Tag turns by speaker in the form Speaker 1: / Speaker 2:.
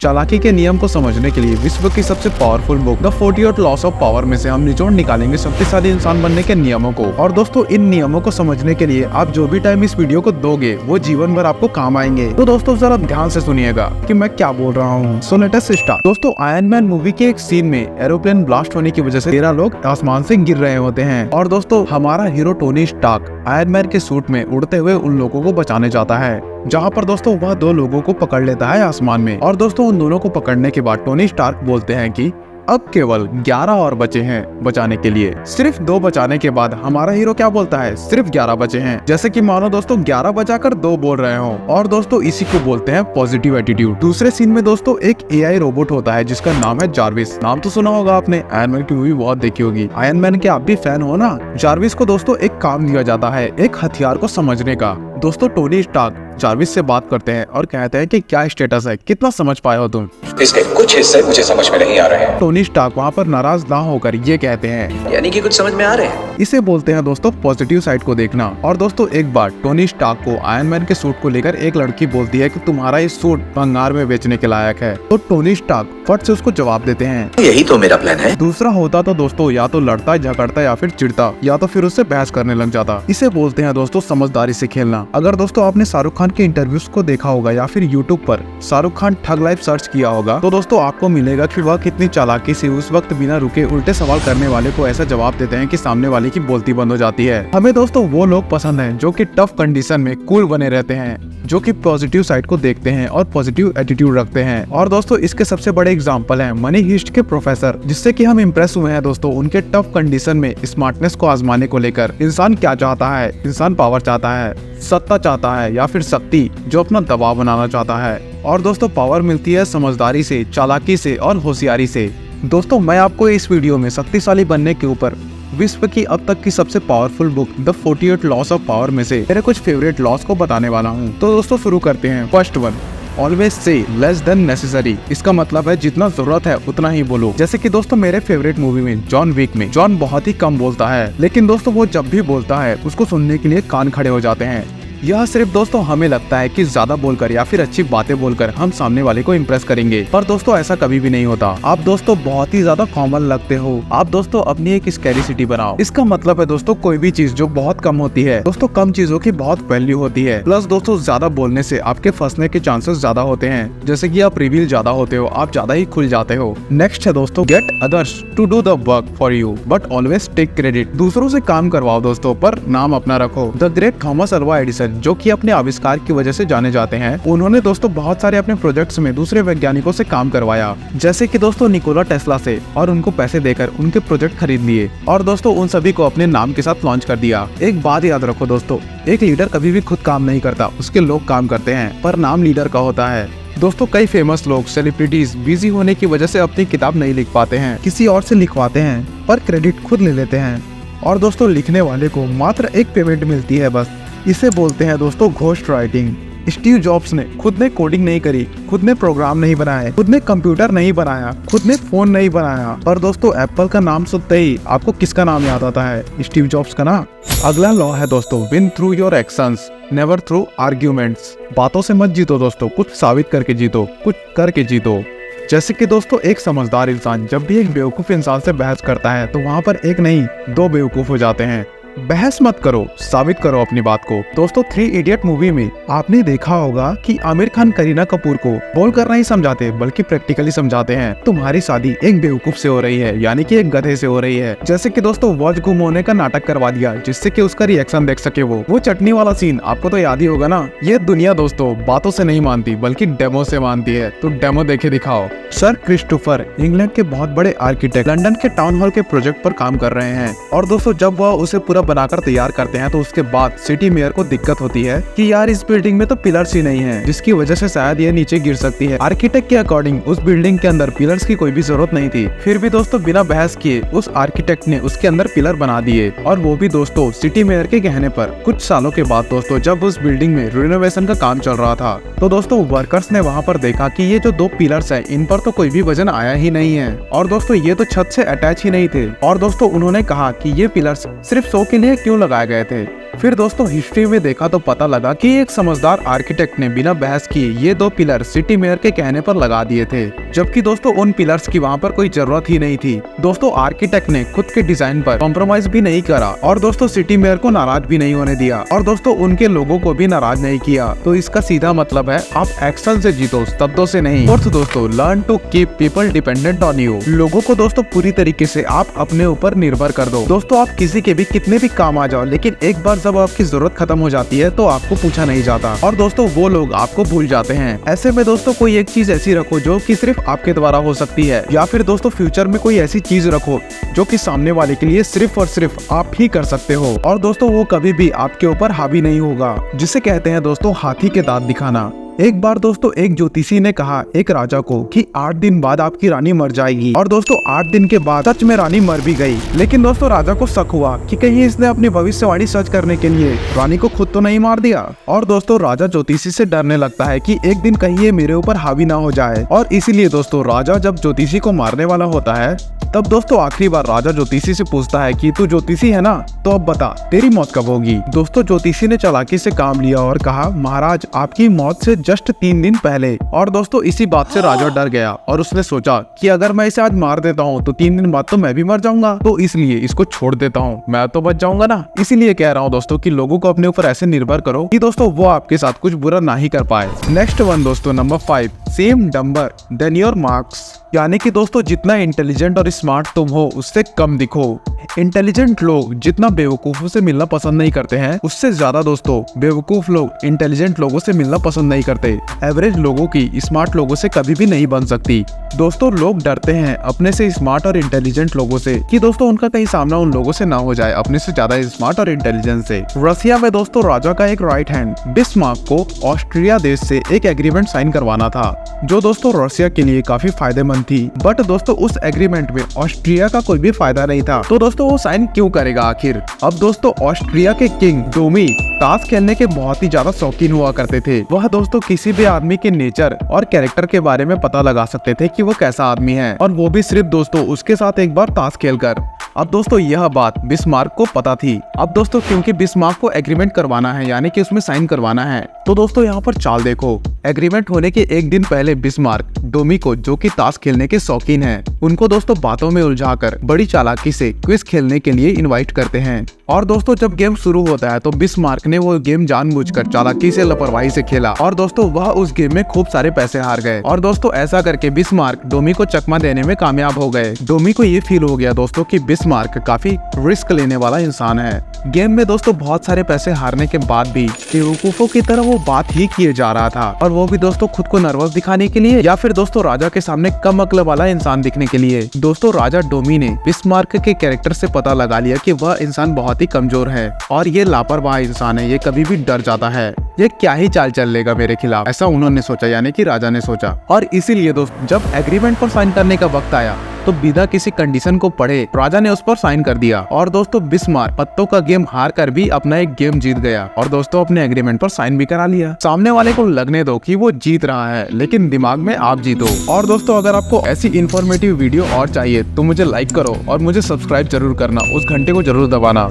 Speaker 1: चालाकी के नियम को समझने के लिए विश्व की सबसे powerful book the 48 loss of power में से हम निचोड़ निकालेंगे शक्तिशाली इंसान बनने के नियमों को। और दोस्तों इन नियमों को समझने के लिए आप जो भी टाइम इस वीडियो को दोगे वो जीवन भर आपको काम आएंगे। तो दोस्तों जरा ध्यान से सुनिएगा कि मैं क्या बोल रहा हूँ। So let us start. दोस्तों आयरन मैन मूवी के एक सीन में एरोप्लेन ब्लास्ट होने की वजह से 13 लोग आसमान से गिर रहे होते हैं और दोस्तों हमारा hero Tony Stark Iron Man के सूट में उड़ते हुए उन लोगों को बचाने जाता है, जहाँ पर दोस्तों वह 2 लोगों को पकड़ लेता है आसमान में। और दोस्तों उन दोनों को पकड़ने के बाद टोनी स्टार्क बोलते हैं कि अब केवल 11 और बचे हैं बचाने के लिए। सिर्फ 2 बचाने के बाद हमारा हीरो क्या बोलता है, सिर्फ 11 बचे हैं। जैसे कि मानो दोस्तों 11 बचाकर 2 बोल रहे हो। और दोस्तों इसी को बोलते हैं पॉजिटिव एटीट्यूड। दूसरे सीन में दोस्तों एक एआई रोबोट होता है जिसका नाम है जार्विस। नाम तो सुना होगा आपने, आयरन मैन की मूवी बहुत देखी होगी। आयरन मैन के आप भी फैन हो ना। जार्विस को दोस्तों एक काम दिया जाता है एक हथियार को समझने का। दोस्तों टोनी स्टार्क जार्विस से बात करते हैं और कहते हैं कि क्या स्टेटस है, कितना समझ पाए हो तुम।
Speaker 2: इसके कुछ हिस्से मुझे समझ में नहीं आ रहे हैं।
Speaker 1: टोनी स्टार्क वहाँ पर नाराज ना होकर ये कहते हैं,
Speaker 2: यानी कि कुछ समझ में आ रहे हैं।
Speaker 1: इसे बोलते हैं दोस्तों पॉजिटिव साइड को देखना। और दोस्तों एक बार टोनी स्टार्क को आयरन मैन के सूट को लेकर एक लड़की बोलती है कि तुम्हारा ये सूट भंगार में बेचने के लायक है। तो टोनी स्टार्क फट से उसको जवाब देते हैं,
Speaker 2: यही तो मेरा प्लान है।
Speaker 1: दूसरा होता तो दोस्तों या तो लड़ता झगड़ता या फिर चिढ़ता या तो फिर उससे बहस करने लग जाता। इसे बोलते हैं दोस्तों समझदारी से खेलना। अगर दोस्तों आपने शाहरुख खान के इंटरव्यूज को देखा होगा या फिर यूट्यूब पर Shahrukh Khan thug life search किया होगा तो दोस्तों आपको मिलेगा कि वह कितनी चालाकी से उस वक्त बिना रुके उल्टे सवाल करने वाले को ऐसा जवाब देते हैं कि सामने वाले की बोलती बंद हो जाती है। हमें दोस्तों वो लोग पसंद हैं जो कि टफ कंडीशन में कूल बने रहते हैं, जो कि पॉजिटिव साइड को देखते हैं और पॉजिटिव एटीट्यूड रखते हैं। और दोस्तों इसके सबसे बड़े एग्जांपल हैं मनी हिस्ट के प्रोफेसर, जिससे कि हम इम्प्रेस हुए हैं दोस्तों उनके टफ कंडीशन में स्मार्टनेस को आजमाने को लेकर। इंसान क्या चाहता है, इंसान पावर चाहता है, सत्ता चाहता है या फिर शक्ति जो अपना दबाव बनाना चाहता है। और दोस्तों पावर मिलती है समझदारी से, चालाकी से और होशियारी से। दोस्तों मैं आपको इस वीडियो में शक्तिशाली बनने के ऊपर विश्व की अब तक की सबसे powerful book the 48 loss of power में से मेरे कुछ फेवरेट लॉस को बताने वाला हूँ। तो दोस्तों शुरू करते हैं। First one, always say less than necessary. इसका मतलब है जितना जरूरत है उतना ही बोलो। जैसे कि दोस्तों मेरे फेवरेट मूवी में जॉन विक में जॉन बहुत ही कम बोलता है, लेकिन दोस्तों वो जब भी बोलता है उसको सुनने के लिए कान खड़े हो जाते हैं। यह सिर्फ दोस्तों हमें लगता है कि ज्यादा बोलकर या फिर अच्छी बातें बोलकर हम सामने वाले को इम्प्रेस करेंगे, पर दोस्तों ऐसा कभी भी नहीं होता। आप दोस्तों बहुत ही ज्यादा कॉमन लगते हो। आप दोस्तों अपनी एक स्कैरी सिटी बनाओ। इसका मतलब है दोस्तों कोई भी चीज जो बहुत कम होती है, दोस्तों कम चीजों की बहुत वैल्यू होती है। प्लस दोस्तों ज्यादा बोलने से आपके फंसने के चांसेस ज्यादा होते हैं। जैसे कि आप रिवील ज्यादा होते हो, आप ज्यादा ही खुल जाते हो। नेक्स्ट है दोस्तों, get others to do the work for you but always take credit. दूसरों से काम करवाओ दोस्तों, पर नाम अपना रखो। The great Thomas Alva Edison जो कि अपने आविष्कार की वजह से जाने जाते हैं, उन्होंने दोस्तों बहुत सारे अपने प्रोजेक्ट्स में दूसरे वैज्ञानिकों से काम करवाया, जैसे कि दोस्तों निकोला टेस्ला से, और उनको पैसे देकर उनके प्रोजेक्ट खरीद लिए और दोस्तों उन सभी को अपने नाम के साथ लॉन्च कर दिया। एक बात याद रखो दोस्तों, एक लीडर कभी भी खुद काम नहीं करता, उसके लोग काम करते हैं, पर नाम लीडर का होता है। दोस्तों कई फेमस लोग सेलिब्रिटीज बिजी होने की वजह से अपनी किताब नहीं लिख पाते हैं, किसी और से लिखवाते हैं, पर क्रेडिट खुद ले लेते हैं। और दोस्तों लिखने वाले को मात्र एक पेमेंट मिलती है बस। इसे बोलते हैं दोस्तों घोस्ट राइटिंग। स्टीव जॉब्स ने खुद ने कोडिंग नहीं करी, खुद ने प्रोग्राम नहीं बनाए, खुद ने कंप्यूटर नहीं बनाया, खुद ने फोन नहीं बनाया, पर दोस्तों एप्पल का नाम सुनते ही आपको किसका नाम याद आता है, स्टीव जॉब्स का ना। अगला लॉ है दोस्तों, win through your actions never through arguments. बातों से मत जीतो दोस्तों, कुछ साबित करके जीतो, कुछ करके जीतो। जैसे कि दोस्तों एक समझदार इंसान जब भी एक बेवकूफ इंसान से बहस करता है तो वहाँ पर एक नहीं 2 बेवकूफ हो जाते हैं। बहस मत करो, साबित करो अपनी बात को। दोस्तों 3 इडियट मूवी में आपने देखा होगा कि आमिर खान करीना कपूर को बोल कर नहीं समझाते बल्कि प्रैक्टिकली समझाते हैं, तुम्हारी शादी एक बेवकूफ से हो रही है, यानी कि एक गधे से हो रही है। जैसे कि दोस्तों वॉच गुम होने का नाटक करवा दिया जिससे कि उसका रिएक्शन देख सके वो चटनी वाला सीन आपको तो याद ही होगा ना। ये दुनिया दोस्तों बातों से नहीं मानती बल्कि डेमो से मानती है, तो डेमो देखे दिखाओ। सर क्रिस्टोफर इंग्लैंड के बहुत बड़े आर्किटेक्ट लंदन के टाउन हॉल के प्रोजेक्ट पर काम कर रहे हैं, और दोस्तों जब वह उसे पूरा बनाकर तैयार करते हैं तो उसके बाद सिटी मेयर को दिक्कत होती है कि यार इस बिल्डिंग में तो पिलर्स ही नहीं है, जिसकी वजह से शायद ये नीचे गिर सकती है। आर्किटेक्ट के अकॉर्डिंग उस बिल्डिंग के अंदर पिलर्स की कोई भी जरूरत नहीं थी, फिर भी दोस्तों बिना बहस किए उस आर्किटेक्ट ने उसके अंदर पिलर बना दिए, और वो भी दोस्तों सिटी मेयर के कहने पर। कुछ सालों के बाद दोस्तों जब उस बिल्डिंग में रिनोवेशन का काम चल रहा था तो दोस्तों वर्कर्स ने वहाँ पर देखा कि ये जो 2 पिलर्स है इन पर तो कोई भी वजन आया ही नहीं है, और दोस्तों ये तो छत से अटैच ही नहीं थे। और दोस्तों उन्होंने कहा कि ये पिलर्स सिर्फ शो के लिए क्यों लगाए गए थे। फिर दोस्तों हिस्ट्री में देखा तो पता लगा कि एक समझदार आर्किटेक्ट ने बिना बहस किए ये 2 पिलर सिटी मेयर के कहने पर लगा दिए थे, जबकि दोस्तों उन पिलर्स की वहाँ पर कोई जरूरत ही नहीं थी। दोस्तों आर्किटेक्ट ने खुद के डिजाइन पर कॉम्प्रोमाइज भी नहीं करा और दोस्तों सिटी मेयर को नाराज भी नहीं होने दिया और दोस्तों उनके लोगों को भी नाराज नहीं किया। तो इसका सीधा मतलब है आप एक्शन से जीतो, शब्दों से नहीं। फोर्थ दोस्तों, learn to keep people dependent on you. लोगों को दोस्तों पूरी तरीके से आप अपने ऊपर निर्भर कर दो। दोस्तों आप किसी के भी कितने भी काम आ जाओ, लेकिन एक बार जब आपकी जरूरत खत्म हो जाती है तो आपको पूछा नहीं जाता और दोस्तों वो लोग आपको भूल जाते हैं। ऐसे में दोस्तों कोई एक चीज ऐसी रखो जो कि सिर्फ आपके द्वारा हो सकती है, या फिर दोस्तों फ्यूचर में कोई ऐसी चीज रखो जो कि सामने वाले के लिए सिर्फ और सिर्फ आप ही कर सकते हो और दोस्तों वो कभी भी आपके ऊपर हावी नहीं होगा, जिसे कहते हैं दोस्तों हाथी के दांत दिखाना। एक बार दोस्तों एक ज्योतिषी ने कहा एक राजा को कि 8 दिन बाद आपकी रानी मर जाएगी और दोस्तों 8 दिन के बाद सच में रानी मर भी गई। लेकिन दोस्तों राजा को शक हुआ कि कहीं इसने अपनी भविष्यवाणी सच करने के लिए रानी को खुद तो नहीं मार दिया। और दोस्तों राजा ज्योतिषी से डरने लगता है कि एक दिन कहीं ये मेरे ऊपर हावी ना हो जाए और इसीलिए दोस्तों राजा जब ज्योतिषी को मारने वाला होता है तब दोस्तों आखिरी बार राजा ज्योतिषी से पूछता है कि तू ज्योतिषी है ना, तो अब बता तेरी मौत कब होगी। दोस्तों ज्योतिषी ने चालाकी से काम लिया और कहा महाराज आपकी मौत से जस्ट 3 दिन पहले। और दोस्तों इसी बात से राजा डर गया और उसने सोचा कि अगर मैं इसे आज मार देता हूँ तो 3 दिन बाद तो मैं भी मर जाऊंगा, तो इसलिए इसको छोड़ देता हूँ, मैं तो बच जाऊंगा ना। इसीलिए कह रहा हूँ दोस्तों कि लोगों को अपने ऊपर ऐसे निर्भर करो कि दोस्तों वो आपके साथ कुछ बुरा ना ही कर पाए। नेक्स्ट वन दोस्तों number 5, seem dumber than your marks. यानी कि दोस्तों जितना इंटेलिजेंट और स्मार्ट तुम हो उससे कम दिखो। इंटेलिजेंट लोग जितना बेवकूफों से मिलना पसंद नहीं करते हैं, उससे ज्यादा दोस्तों बेवकूफ लोग इंटेलिजेंट लोगों से मिलना पसंद नहीं करते। एवरेज लोगों की स्मार्ट लोगों से कभी भी नहीं बन सकती। दोस्तों लोग डरते हैं अपने से स्मार्ट और इंटेलिजेंट लोगों से कि दोस्तों उनका कहीं सामना उन लोगों से ना हो जाए अपने से ज्यादा स्मार्ट और इंटेलिजेंट से। रसिया में दोस्तों राजा का एक राइट हैंड बिस्मार्क को ऑस्ट्रिया देश से एक एग्रीमेंट साइन करवाना था, जो दोस्तों रसिया के लिए काफी फायदेमंद थी। बट दोस्तों उस एग्रीमेंट में ऑस्ट्रिया का कोई भी फायदा नहीं था, तो दोस्तों वो साइन क्यों करेगा आखिर। अब दोस्तों ऑस्ट्रिया के किंग डोमी ताश खेलने के बहुत ही ज्यादा शौकीन हुआ करते थे। वह दोस्तों किसी भी आदमी के नेचर और कैरेक्टर के बारे में पता लगा सकते थे कि वो कैसा आदमी है, और वो भी सिर्फ दोस्तों उसके साथ एक बार ताश खेलकर। अब दोस्तों यह बात बिस्मार्क को पता थी। अब दोस्तों क्योंकि बिस्मार्क को एग्रीमेंट करवाना है, यानी कि उसमें साइन करवाना है, तो दोस्तों यहाँ पर चाल देखो। एग्रीमेंट होने के एक दिन पहले बिस्मार्क डोमी को, जो कि ताश खेलने के शौकीन है, उनको दोस्तों बातों में उलझाकर बड़ी चालाकी से क्विज खेलने के लिए इनवाइट करते हैं। और दोस्तों जब गेम शुरू होता है तो बिस्मार्क ने वो गेम जानबूझकर चालाकी से लापरवाही से खेला और दोस्तों वह उस गेम में खूब सारे पैसे हार गए। और दोस्तों ऐसा करके बिस्मार्क डोमी को चकमा देने में कामयाब हो गए। डोमी को ये फील हो गया दोस्तों कि बिस्मार्क काफी रिस्क लेने वाला इंसान है। गेम में दोस्तों बहुत सारे पैसे हारने के बाद भी बेवकूफों की तरह वो बात ही किए जा रहा था, और वो भी दोस्तों खुद को नर्वस दिखाने के लिए या फिर दोस्तों राजा के सामने कम अक्ल वाला इंसान दिखने के लिए। दोस्तों राजा डोमी ने बिस्मार्क के कैरेक्टर से पता लगा लिया कि वह इंसान बहुत ही कमजोर है और ये लापरवाह इंसान है, ये कभी भी डर जाता है, ये क्या ही चाल चल लेगा मेरे खिलाफ, ऐसा उन्होंने सोचा, यानी कि राजा ने सोचा। और इसीलिए दोस्तों जब एग्रीमेंट पर साइन करने का वक्त आया तो बिना किसी कंडीशन को पढ़े राजा ने उस पर साइन कर दिया। और दोस्तों बिस्मार्क पत्तों का गेम हार कर भी अपना एक गेम जीत गया और दोस्तों अपने एग्रीमेंट पर साइन भी करा लिया। सामने वाले को लगने दो कि वो जीत रहा है, लेकिन दिमाग में आप जीतो। और दोस्तों अगर आपको ऐसी इन्फॉर्मेटिव वीडियो और चाहिए तो मुझे लाइक करो और मुझे सब्सक्राइब जरूर करना, उस घंटे को जरूर दबाना।